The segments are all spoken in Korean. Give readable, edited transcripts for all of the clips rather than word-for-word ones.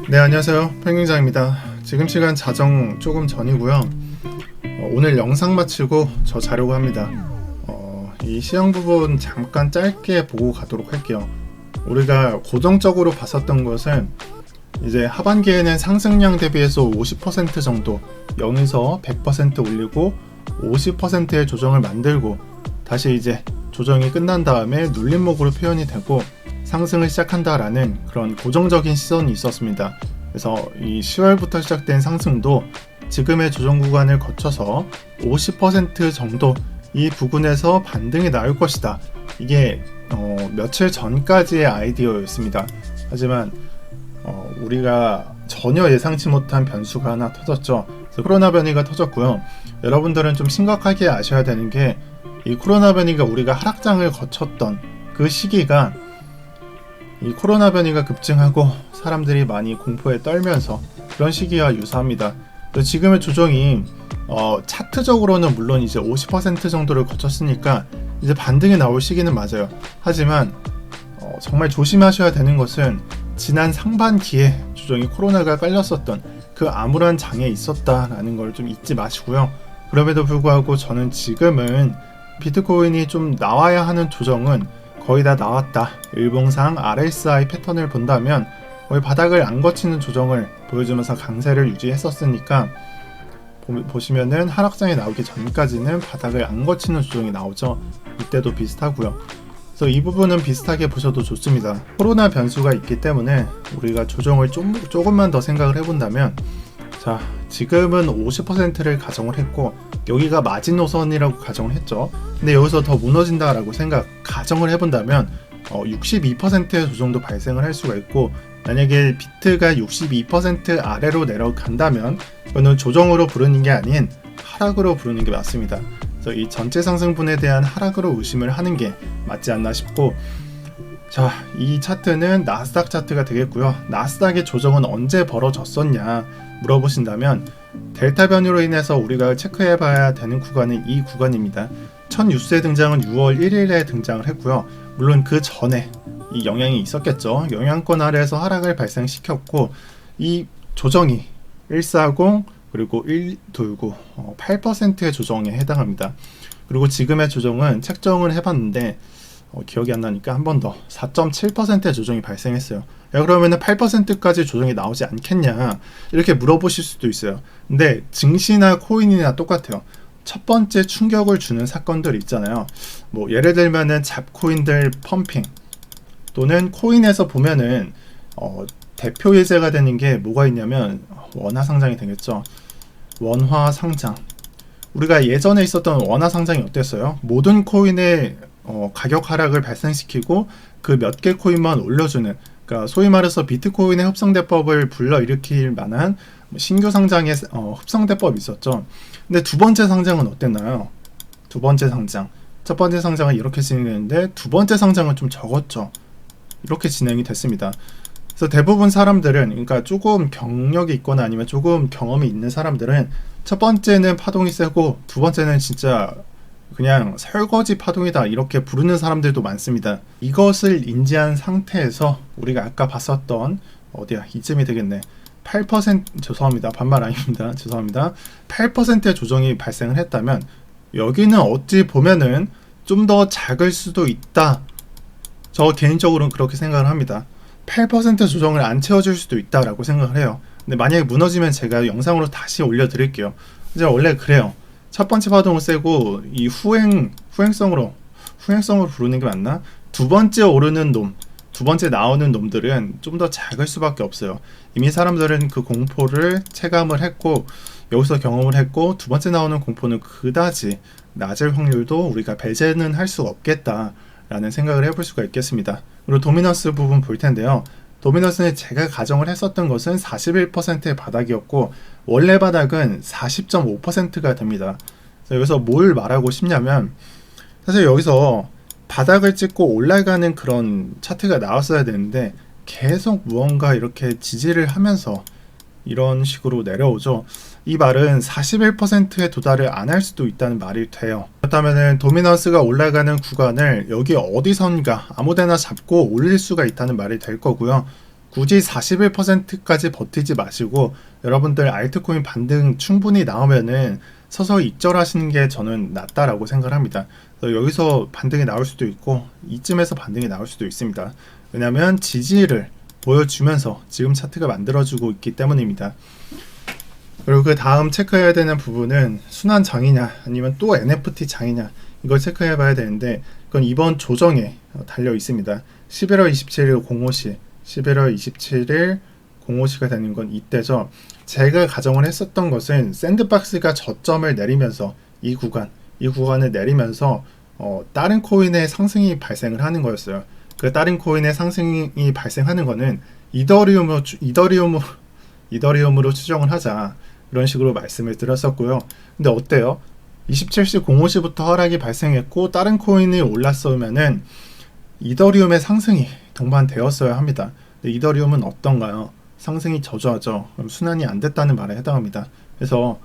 네, 안녕하세요. 팽గిం장입니다. 지금 시간 자정 조금 전이고요. 오늘 영상 마치고 저 자려고 합니다. 이 시험 부분 잠깐 짧게 보고 가도록 할게요. 우리가 고정적으로 봤었던 것은 이제 하반기에는 상승량 대비해서 50% 정도 0에서 100% 올리고 50%의 조정을 만들고 다시 이제 조정이 끝난 다음에 눌림목으로 표현이 되고 상승을 시작한다라는 그런 고정적인 시선이 있었습니다. 그래서 이 10월부터 시작된 상승도 지금의 조정 구간을 거쳐서 50% 정도 이 부근에서 반등이 나올 것이다. 이게 며칠 전까지의 아이디어였습니다. 하지만 우리가 전혀 예상치 못한 변수가 하나 터졌죠. 그래서 코로나 변이가 터졌고요. 여러분들은 좀 심각하게 아셔야 되는 게 이 코로나 변이가 우리가 하락장을 거쳤던 그 시기가 이 코로나 변이가 급증하고 사람들이 많이 공포에 떨면서 그런 시기와 유사합니다. 지금의 조정이 차트적으로는 물론 이제 50% 정도를 거쳤으니까 이제 반등이 나올 시기는 맞아요. 하지만 정말 조심하셔야 되는 것은 지난 상반기에 조정이 코로나가 깔렸었던 그 암울한 장에 있었다라는 걸 좀 잊지 마시고요. 그럼에도 불구하고 저는 지금은 비트코인이 좀 나와야 하는 조정은 거의 다 나왔다. 일봉상 RSI 패턴을 본다면 거의 바닥을 안 거치는 조정을 보여주면서 강세를 유지했었으니까 보시면은 하락장이 나오기 전까지는 바닥을 안 거치는 조정이 나오죠. 이때도 비슷하고요. 그래서 이 부분은 비슷하게 보셔도 좋습니다. 코로나 변수가 있기 때문에 우리가 조정을 조금만 더 생각을 해본다면 자, 지금은 50%를 가정을 했고 여기가 마지노선이라고 가정을 했죠. 근데 여기서 더 무너진다라고 가정을 해본다면 62%의 조정도 발생을 할 수가 있고 만약에 비트가 62% 아래로 내려간다면 이거는 조정으로 부르는 게 아닌 하락으로 부르는 게 맞습니다. 그래서 이 전체 상승분에 대한 하락으로 의심을 하는 게 맞지 않나 싶고 자, 이 차트는 나스닥 차트가 되겠고요. 나스닥의 조정은 언제 벌어졌었냐 물어보신다면 델타 변이로 인해서 우리가 체크해 봐야 되는 구간은 이 구간입니다. 첫 뉴스의 등장은 6월 1일에 등장을 했고요. 물론 그 전에 이 영향이 있었겠죠. 영향권 아래에서 하락을 발생시켰고 이 조정이 140 그리고 129 8%의 조정에 해당합니다. 그리고 지금의 조정은 책정을 해봤는데 기억이 안 나니까 한 번 더 4.7%의 조정이 발생했어요. 야, 그러면은 8%까지 조정이 나오지 않겠냐 이렇게 물어보실 수도 있어요. 근데 증시나 코인이나 똑같아요. 첫 번째 충격을 주는 사건들 있잖아요. 뭐 예를 들면은 잡코인들 펌핑 또는 코인에서 보면은 대표 예제가 되는 게 뭐가 있냐면 원화 상장이 되겠죠. 원화 상장. 우리가 예전에 있었던 원화 상장이 어땠어요? 모든 코인의 가격 하락을 발생시키고 그 몇 개 코인만 올려주는, 그러니까 소위 말해서 비트코인의 흡성대법을 불러일으킬 만한 신규 상장의 흡성대법이 있었죠. 근데 두 번째 상장은 어땠나요? 두 번째 상장, 첫 번째 상장은 이렇게 진행됐는데 두 번째 상장은 좀 적었죠. 이렇게 진행이 됐습니다. 그래서 대부분 사람들은, 그러니까 조금 경력이 있거나 아니면 조금 경험이 있는 사람들은 첫 번째는 파동이 세고 두 번째는 진짜 그냥 설거지 파동이다 이렇게 부르는 사람들도 많습니다. 이것을 인지한 상태에서 우리가 아까 봤었던 어디야 이쯤이 되겠네 8% 죄송합니다 반말 아닙니다 죄송합니다 8%의 조정이 발생을 했다면 여기는 어찌 보면은 좀 더 작을 수도 있다. 저 개인적으로는 그렇게 생각을 합니다. 8% 조정을 안 채워줄 수도 있다라고 생각을 해요. 근데 만약에 무너지면 제가 영상으로 다시 올려드릴게요. 이제 원래 그래요. 첫 번째 파동은 세고 이 후행성으로 부르는 게 맞나? 두 번째 오르는 놈, 두 번째 나오는 놈들은 좀 더 작을 수밖에 없어요. 이미 사람들은 그 공포를 체감을 했고 여기서 경험을 했고 두 번째 나오는 공포는 그다지 낮을 확률도 우리가 배제는 할 수 없겠다라는 생각을 해볼 수가 있겠습니다. 그리고 도미넌스 부분 볼 텐데요. 도미넌스는 제가 가정을 했었던 것은 41%의 바닥이었고 원래 바닥은 40.5%가 됩니다. 그래서 여기서 뭘 말하고 싶냐면 사실 여기서 바닥을 찍고 올라가는 그런 차트가 나왔어야 되는데 계속 무언가 이렇게 지지를 하면서 이런 식으로 내려오죠. 이 말은 41%에 도달을 안 할 수도 있다는 말이 돼요. 그렇다면 도미넌스가 올라가는 구간을 여기 어디선가 아무데나 잡고 올릴 수가 있다는 말이 될 거고요. 굳이 41%까지 버티지 마시고 여러분들 알트코인 반등 충분히 나오면은 서서히 익절하시는 게 저는 낫다라고 생각을 합니다. 여기서 반등이 나올 수도 있고 이쯤에서 반등이 나올 수도 있습니다. 왜냐하면 지지를 보여주면서 지금 차트가 만들어주고 있기 때문입니다. 그리고 그 다음 체크해야 되는 부분은 순환장이냐 아니면 또 NFT 장이냐 이걸 체크해 봐야 되는데 그건 이번 조정에 달려 있습니다. 11월 27일 05시 11월 27일 05시가 되는 건 이때죠. 제가 가정을 했었던 것은 샌드박스가 저점을 내리면서 이 구간을 내리면서 다른 코인의 상승이 발생을 하는 거였어요. 그 다른 코인의 상승이 발생하는 거는 이더리움으로 추정을 하자 이런 식으로 말씀을 드렸었고요. 근데 어때요? 27시 05시부터 하락이 발생했고 다른 코인이 올랐으면은 이더리움의 상승이 동반되었어야 합니다. 근데 이더리움은 어떤가요? 상승이 저조하죠. 그럼 순환이 안 됐다는 말에 해당합니다. 그래서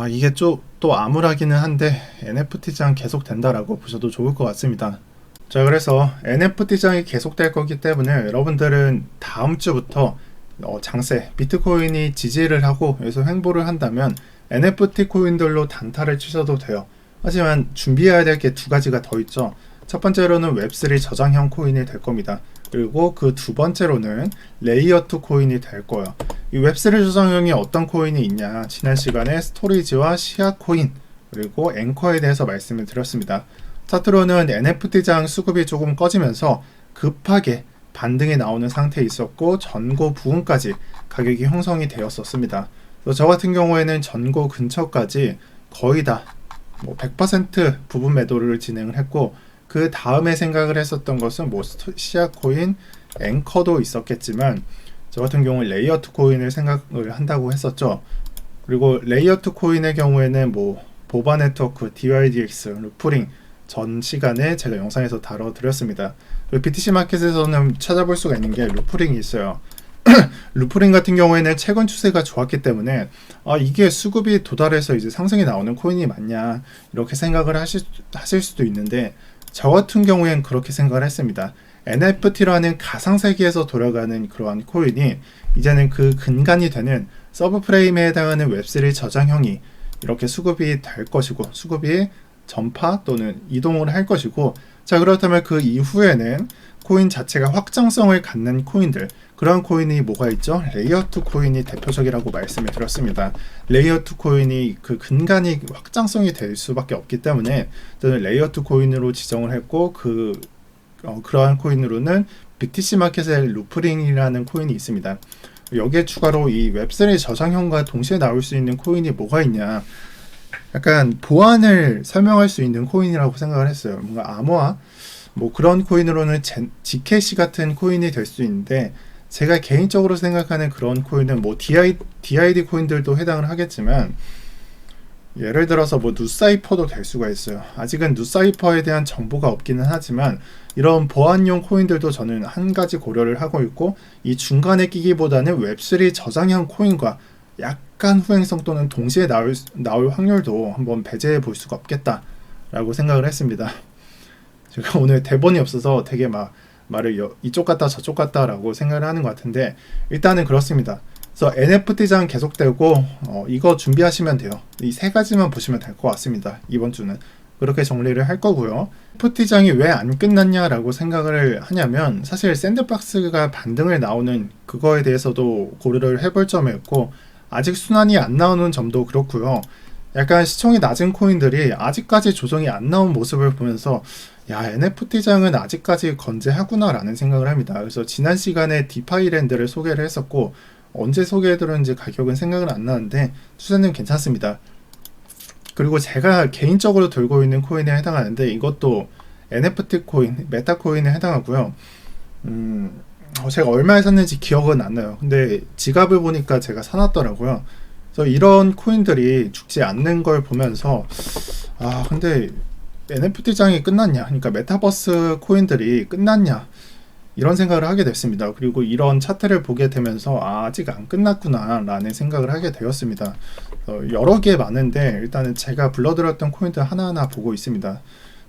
이게 좀 또 암울하기는 한데 NFT장 계속 된다라고 보셔도 좋을 것 같습니다. 자, 그래서 NFT장이 계속될 거기 때문에 여러분들은 다음 주부터 장세, 비트코인이 지지를 하고 여기서 횡보를 한다면 NFT 코인들로 단타를 치셔도 돼요. 하지만 준비해야 될 게 두 가지가 더 있죠. 첫 번째로는 웹3 저장형 코인이 될 겁니다. 그리고 그 두 번째로는 레이어2 코인이 될 거예요. 이 웹3 저장형이 어떤 코인이 있냐, 지난 시간에 스토리지와 시아 코인 그리고 앵커에 대해서 말씀을 드렸습니다. 차트로는 NFT장 수급이 조금 꺼지면서 급하게 반등이 나오는 상태에 있었고 전고 부근까지 가격이 형성이 되었었습니다. 저 같은 경우에는 전고 근처까지 거의 다 100% 부분 매도를 진행을 했고 그 다음에 생각을 했었던 것은 시아 코인, 앵커도 있었겠지만 저 같은 경우 레이어2 코인을 생각을 한다고 했었죠. 그리고 레이어2 코인의 경우에는 보바 네트워크, DYDX, 루프링 전 시간에 제가 영상에서 다뤄드렸습니다. BTC 마켓에서는 찾아볼 수가 있는 게 루프링이 있어요. 루프링 같은 경우에는 최근 추세가 좋았기 때문에 이게 수급이 도달해서 이제 상승이 나오는 코인이 맞냐 이렇게 생각을 하실 수도 있는데 저 같은 경우엔 그렇게 생각을 했습니다. NFT라는 가상세계에서 돌아가는 그러한 코인이 이제는 그 근간이 되는 서브프레임에 해당하는 웹3 저장형이 이렇게 수급이 될 것이고 수급이 전파 또는 이동을 할 것이고 자 그렇다면 그 이후에는 코인 자체가 확장성을 갖는 코인들 그런 코인이 뭐가 있죠? 레이어2 코인이 대표적이라고 말씀을 드렸습니다. 레이어2 코인이 그 근간이 확장성이 될 수밖에 없기 때문에 저는 레이어2 코인으로 지정을 했고 그러한 코인으로는 BTC 마켓의 루프링이라는 코인이 있습니다. 여기에 추가로 이 웹3 저장형과 동시에 나올 수 있는 코인이 뭐가 있냐 약간 보안을 설명할 수 있는 코인이라고 생각을 했어요. 뭔가 암호화 그런 코인으로는 GKC 같은 코인이 될 수 있는데 제가 개인적으로 생각하는 그런 코인은 DID 코인들도 해당을 하겠지만 예를 들어서 누사이퍼도 될 수가 있어요. 아직은 누사이퍼에 대한 정보가 없기는 하지만 이런 보안용 코인들도 저는 한 가지 고려를 하고 있고 이 중간에 끼기보다는 웹3 저장형 코인과 약간 후행성 또는 동시에 나올 확률도 한번 배제해 볼 수가 없겠다라고 생각을 했습니다. 제가 오늘 대본이 없어서 되게 말을 이쪽 갔다 저쪽 갔다라고 생각을 하는 것 같은데 일단은 그렇습니다. 그래서 NFT장 계속되고 이거 준비하시면 돼요. 이 세 가지만 보시면 될 것 같습니다. 이번 주는 그렇게 정리를 할 거고요. NFT장이 왜 안 끝났냐라고 생각을 하냐면 사실 샌드박스가 반등을 나오는 그거에 대해서도 고려를 해볼 점이었고 아직 순환이 안 나오는 점도 그렇고요. 약간 시총이 낮은 코인들이 아직까지 조정이 안 나온 모습을 보면서 NFT장은 아직까지 건재하구나 라는 생각을 합니다. 그래서 지난 시간에 디파이랜드를 소개를 했었고 언제 소개해드렸는지 가격은 생각은 안 나는데 추세는 괜찮습니다. 그리고 제가 개인적으로 들고 있는 코인에 해당하는데 이것도 NFT 코인, 메타 코인에 해당하고요. 제가 얼마에 샀는지 기억은 안 나요. 근데 지갑을 보니까 제가 사놨더라고요. 그래서 이런 코인들이 죽지 않는 걸 보면서 근데 NFT장이 끝났냐, 그러니까 메타버스 코인들이 끝났냐 이런 생각을 하게 됐습니다. 그리고 이런 차트를 보게 되면서 아직 안 끝났구나 라는 생각을 하게 되었습니다. 여러 개 많은데 일단은 제가 불러드렸던 코인들 하나하나 보고 있습니다.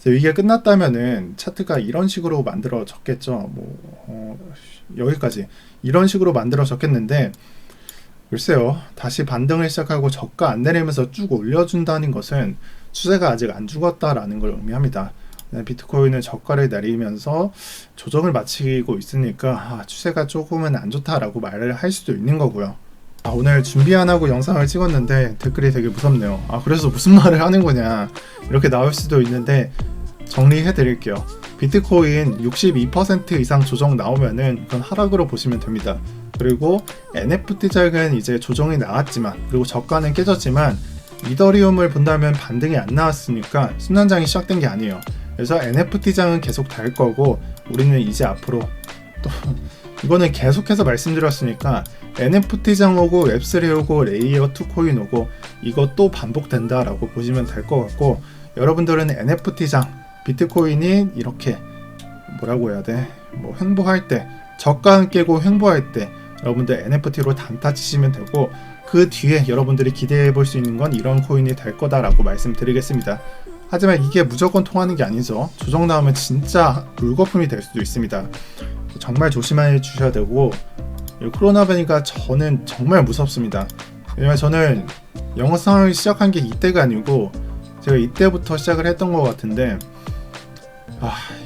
그래서 이게 끝났다면은 차트가 이런 식으로 만들어졌겠죠. 여기까지 이런 식으로 만들어졌겠는데, 글쎄요, 다시 반등을 시작하고 저가 안 내리면서 쭉 올려준다는 것은 추세가 아직 안 죽었다라는 걸 의미합니다. 비트코인은 저가를 내리면서 조정을 마치고 있으니까 추세가 조금은 안 좋다라고 말을 할 수도 있는 거고요. 오늘 준비 안 하고 영상을 찍었는데 댓글이 되게 무섭네요. 그래서 무슨 말을 하는 거냐 이렇게 나올 수도 있는데, 정리해 드릴게요. 비트코인 62% 이상 조정 나오면은 그건 하락으로 보시면 됩니다. 그리고 NFT장은 이제 조정이 나왔지만, 그리고 저가는 깨졌지만, 이더리움을 본다면 반등이 안 나왔으니까 순환장이 시작된 게 아니에요. 그래서 NFT장은 계속 달 거고, 우리는 이제 앞으로 또 이거는 계속해서 말씀드렸으니까 NFT장 오고 웹3 오고 레이어 2 코인 오고 이거 또 반복된다라고 보시면 될 것 같고, 여러분들은 NFT장 비트코인이 이렇게 뭐라고 해야 돼? 횡보할 때, 저가 깨고 횡보할 때 여러분들 NFT로 단타 치시면 되고, 그 뒤에 여러분들이 기대해 볼 수 있는 건 이런 코인이 될 거다라고 말씀드리겠습니다. 하지만 이게 무조건 통하는 게 아니죠. 조정 나오면 진짜 물거품이 될 수도 있습니다. 정말 조심해 주셔야 되고, 코로나 바니까 저는 정말 무섭습니다. 왜냐면 저는 영상을 시작한 게 이때가 아니고 제가 이때부터 시작을 했던 것 같은데,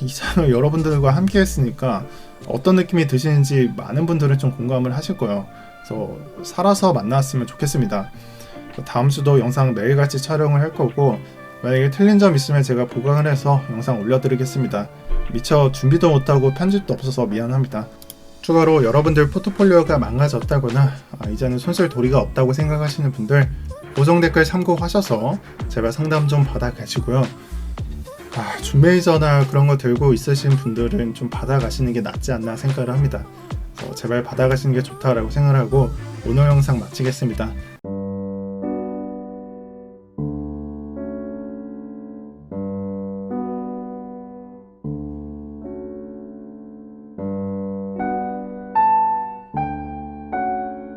이 장을 여러분들과 함께 했으니까 어떤 느낌이 드시는지 많은 분들은 좀 공감을 하실 거예요. 그래서 살아서 만났으면 좋겠습니다. 다음 주도 영상 매일같이 촬영을 할 거고, 만약에 틀린 점 있으면 제가 보강을 해서 영상 올려드리겠습니다. 미처 준비도 못하고 편집도 없어서 미안합니다. 추가로 여러분들 포트폴리오가 망가졌다거나 이제는 손쓸 도리가 없다고 생각하시는 분들, 고정 댓글 참고하셔서 제발 상담 좀 받아 가시고요. 준메이저나 그런 거 들고 있으신 분들은 좀 받아가시는 게 낫지 않나 생각을 합니다. 제발 받아가시는 게 좋다라고 생각을 하고 오늘 영상 마치겠습니다.